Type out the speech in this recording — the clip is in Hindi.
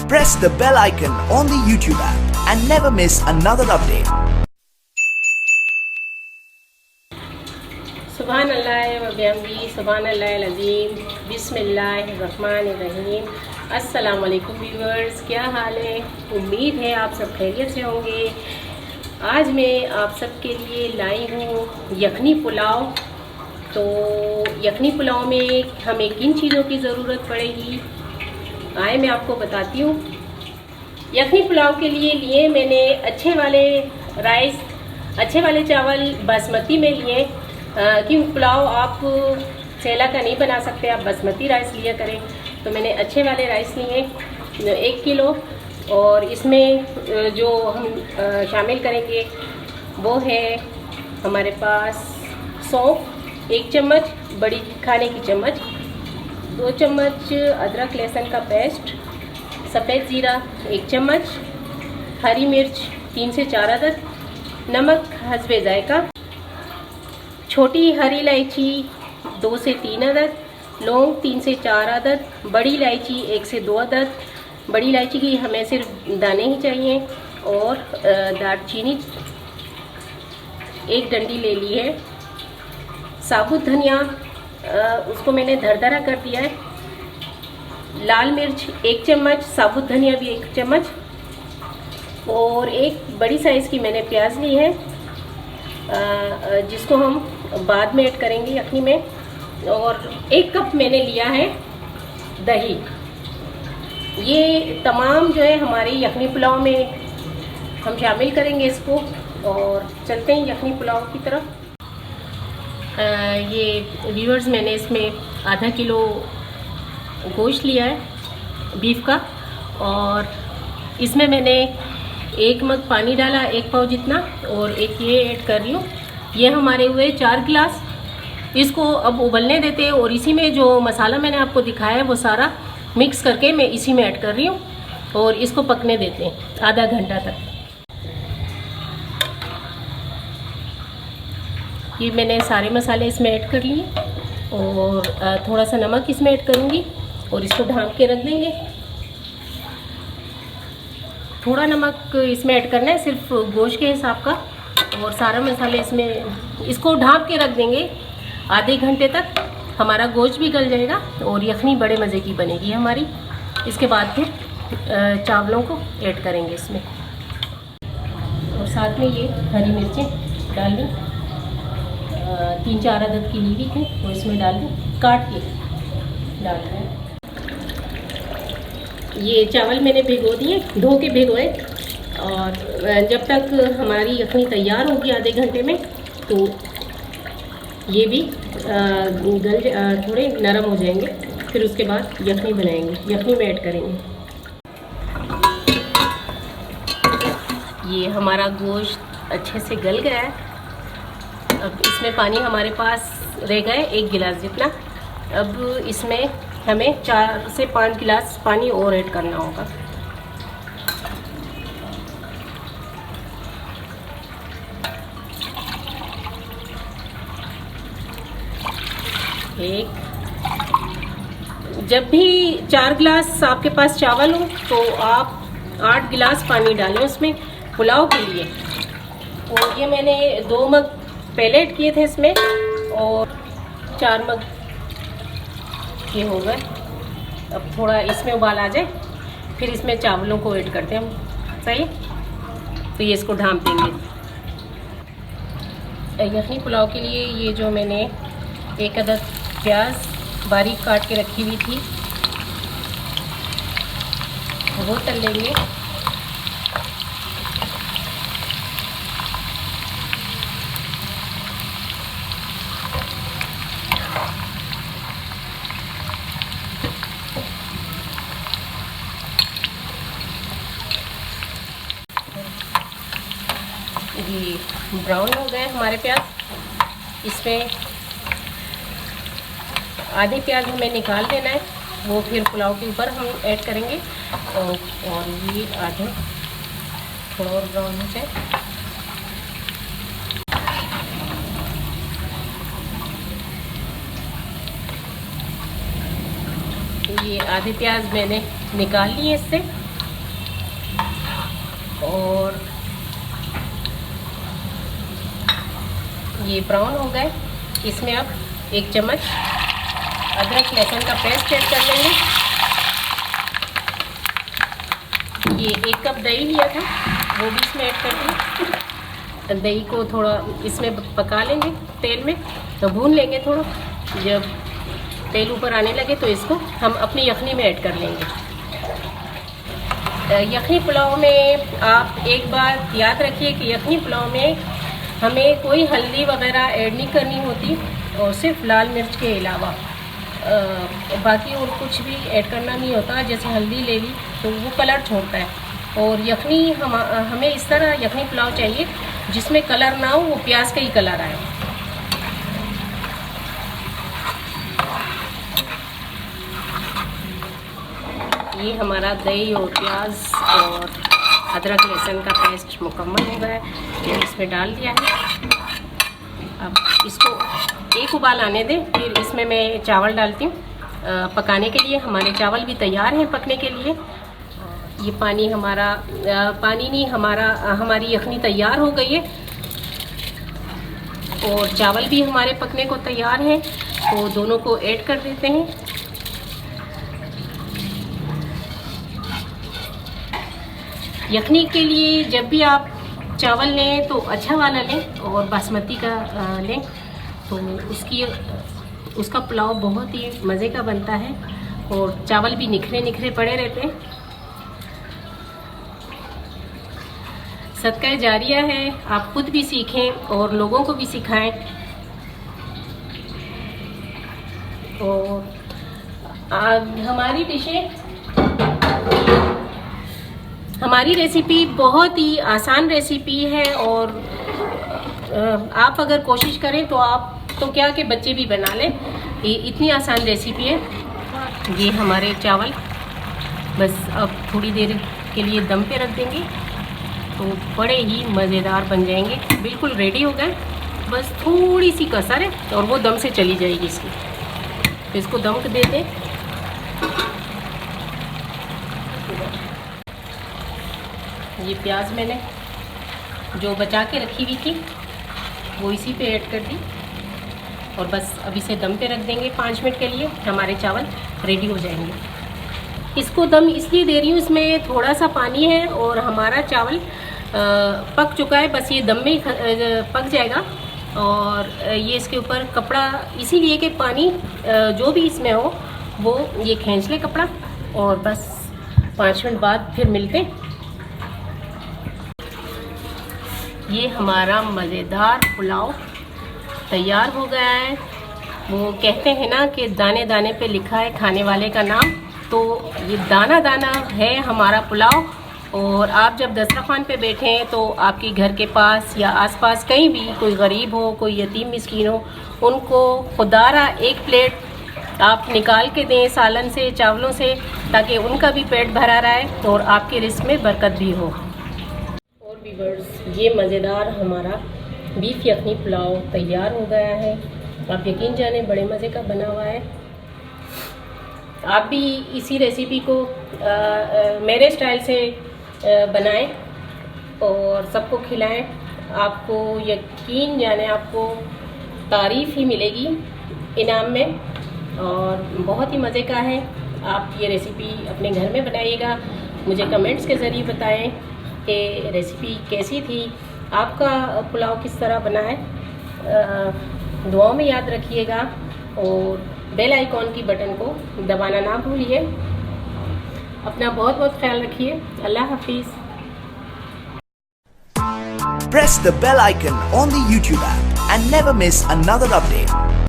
Press the bell icon on the YouTube app and never miss another update. सुभान अल्लाह व बिहम्दी, सुभान अल्लाह अज़ीम, बिस्मिल्लाहिर्रहमानिर्रहीम। अस्सलाम वालेकुम व्यूअर्स, क्या हाल है? उम्मीद है आप सब खैरियत से होंगे। आज मैं आप सब के लिए लाई हूँ यखनी पुलाव। तो यखनी पुलाव में हमें किन चीज़ों की ज़रूरत पड़ेगी, आए मैं आपको बताती हूँ। यखनी पुलाव के लिए मैंने अच्छे वाले चावल बासमती में लिए, क्योंकि पुलाव आप सेला का नहीं बना सकते, आप बासमती राइस लिया करें। तो मैंने अच्छे वाले राइस लिए 1 किलो, और इसमें जो हम शामिल करेंगे वो है हमारे पास सौंफ 1 चम्मच, बड़ी खाने की चम्मच, 2 चम्मच अदरक लहसुन का पेस्ट, सफ़ेद ज़ीरा 1 चम्मच, हरी मिर्च 3 से 4 अदद, नमक हस्बे जायका, छोटी हरी इलायची 2 से 3 अदद, लौंग 3 से 4 अदद, बड़ी इलायची 1 से 2 अदद। बड़ी इलायची की हमें सिर्फ दाने ही चाहिए, और दालचीनी 1 डंडी ले ली है। साबुत धनिया उसको मैंने दरदरा कर दिया है। लाल मिर्च 1 चम्मच, साबुत धनिया भी 1 चम्मच, और एक बड़ी साइज़ की मैंने प्याज ली है, जिसको हम बाद में ऐड करेंगे यखनी में। और 1 कप मैंने लिया है दही। ये तमाम जो है हमारे यखनी पुलाव में हम शामिल करेंगे इसको। और चलते हैं यखनी पुलाव की तरफ। ये व्यूअर्स, मैंने इसमें आधा किलो गोश्त लिया है बीफ का, और इसमें मैंने 1 मग पानी डाला, 1 पाव जितना, और एक ये ऐड कर रही हूँ। ये हमारे हुए 4 गिलास। इसको अब उबलने देते हैं, और इसी में जो मसाला मैंने आपको दिखाया है वो सारा मिक्स करके मैं इसी में ऐड कर रही हूँ, और इसको पकने देते हैं आधा घंटा तक। ये मैंने सारे मसाले इसमें ऐड कर लिए, और थोड़ा सा नमक इसमें ऐड करूँगी, और इसको ढाँप के रख देंगे। थोड़ा नमक इसमें ऐड करना है, सिर्फ गोश्त के हिसाब का, और सारा मसाले इसमें, इसको ढाँप के रख देंगे आधे घंटे तक। हमारा गोश्त भी गल जाएगा और यखनी बड़े मज़े की बनेगी हमारी। इसके बाद फिर चावलों को ऐड करेंगे इसमें, और साथ में ये हरी मिर्चें डाल दी, 3-4 अदद की ली हुई थी, वो इसमें डाल दी, काट के डाल दें। ये चावल मैंने भिगो दिए, धो के भिगोए, और जब तक हमारी यखनी तैयार होगी आधे घंटे में, तो ये भी थोड़े नरम हो जाएंगे। फिर उसके बाद यखनी बनाएंगे, यखनी में ऐड करेंगे। ये हमारा गोश्त अच्छे से गल गया है। अब इसमें पानी हमारे पास रह गए 1 गिलास जितना। अब इसमें हमें 4 से 5 गिलास पानी और ऐड करना होगा। जब भी 4 गिलास आपके पास चावल हो, तो आप 8 गिलास पानी डालें उसमें पुलाव के लिए। और ये मैंने 2 मग पहले ऐड किए थे इसमें, और 4 मग ये हो गए। अब थोड़ा इसमें उबाल आ जाए, फिर इसमें चावलों को ऐड करते हैं हम। सही, तो ये इसको ढाँप देंगे। यखनी पुलाव के लिए ये जो मैंने 1 अदद प्याज बारीक काट के रखी हुई थी, वो तल लेंगे। ये ब्राउन हो गए हमारे प्याज। इसमें आधी प्याज हमें निकाल देना है, वो फिर पुलाव के ऊपर हम ऐड करेंगे। और ये आधे थोड़ा और ब्राउन हो जाए। ये आधे प्याज मैंने निकाल लिए इससे, और ये ब्राउन हो गए। इसमें अब 1 चम्मच अदरक लहसुन का पेस्ट ऐड कर लेंगे। ये 1 कप दही लिया था वो भी इसमें ऐड कर दें। दही को थोड़ा इसमें पका लेंगे तेल में, तो भून लेंगे थोड़ा। जब तेल ऊपर आने लगे तो इसको हम अपनी यखनी में ऐड कर लेंगे। यखनी पुलाव में आप एक बात याद रखिए कि यखनी पुलाव में हमें कोई हल्दी वगैरह ऐड नहीं करनी होती, और सिर्फ लाल मिर्च के अलावा बाकी और कुछ भी ऐड करना नहीं होता। जैसे हल्दी ले ली तो वो कलर छोड़ता है, और यखनी हमें इस तरह यखनी पुलाव चाहिए जिसमें कलर ना हो, वो प्याज का ही कलर आए। ये हमारा दही और प्याज और अदरक लहसुन का पेस्ट मुकम्मल हो गया है। ये इसमें डाल दिया है। अब इसको एक उबाल आने दें, फिर इसमें मैं चावल डालती हूँ पकाने के लिए। हमारे चावल भी तैयार हैं पकने के लिए। ये पानी हमारी यखनी तैयार हो गई है, और चावल भी हमारे पकने को तैयार हैं। तो दोनों को ऐड कर देते हैं। यखनी के लिए जब भी आप चावल लें तो अच्छा वाला लें, और बासमती का लें तो उसका पुलाव बहुत ही मज़े का बनता है, और चावल भी निखरे निखरे पड़े रहते हैं। सदका जारिया है, आप खुद भी सीखें और लोगों को भी सिखाएं। और हमारी रेसिपी बहुत ही आसान रेसिपी है, और आप अगर कोशिश करें तो आप तो क्या कि बच्चे भी बना लें। ये इतनी आसान रेसिपी है। ये हमारे चावल बस अब थोड़ी देर के लिए दम पे रख देंगे, तो बड़े ही मज़ेदार बन जाएंगे। बिल्कुल रेडी हो गए, बस थोड़ी सी कसर है और वो दम से चली जाएगी इसकी। तो इसको दम दे दें। ये प्याज मैंने जो बचा के रखी हुई थी वो इसी पे ऐड कर दी, और बस अब इसे दम पे रख देंगे 5 मिनट के लिए। हमारे चावल रेडी हो जाएंगे। इसको दम इसलिए दे रही हूँ, इसमें थोड़ा सा पानी है और हमारा चावल पक चुका है। बस ये दम में ही पक जाएगा। और ये इसके ऊपर कपड़ा इसीलिए कि पानी जो भी इसमें हो वो ये खींच ले कपड़ा, और बस 5 मिनट बाद फिर मिलते हैं। ये हमारा मज़ेदार पुलाव तैयार हो गया है। वो कहते हैं ना कि दाने दाने पे लिखा है खाने वाले का नाम, तो ये दाना दाना है हमारा पुलाव। और आप जब दस्तरखान पे बैठे हैं तो आपके घर के पास या आसपास कहीं भी कोई गरीब हो, कोई यतीम मिस्कीन हो, उनको खुदारा 1 प्लेट आप निकाल के दें सालन से, चावलों से, ताकि उनका भी पेट भरा रहे और आपके रिस्क में बरकत भी हो। और व्यूअर्स, ये मज़ेदार हमारा बीफ यखनी पुलाव तैयार हो गया है। आप यकीन जाने बड़े मज़े का बना हुआ है। आप भी इसी रेसिपी को मेरे स्टाइल से बनाएं और सबको खिलाएं। आपको यकीन जाने आपको तारीफ़ ही मिलेगी इनाम में, और बहुत ही मज़े का है। आप ये रेसिपी अपने घर में बनाइएगा। मुझे कमेंट्स के ज़रिए बताएं कि रेसिपी कैसी थी, आपका पुलाव किस तरह बना है। दुआओं में याद रखिएगा, और बेल आइकॉन की बटन को दबाना ना भूलिए। अपना बहुत बहुत ख्याल रखिए। अल्लाह हाफिज़। Press the bell icon on the YouTube app and never miss another update.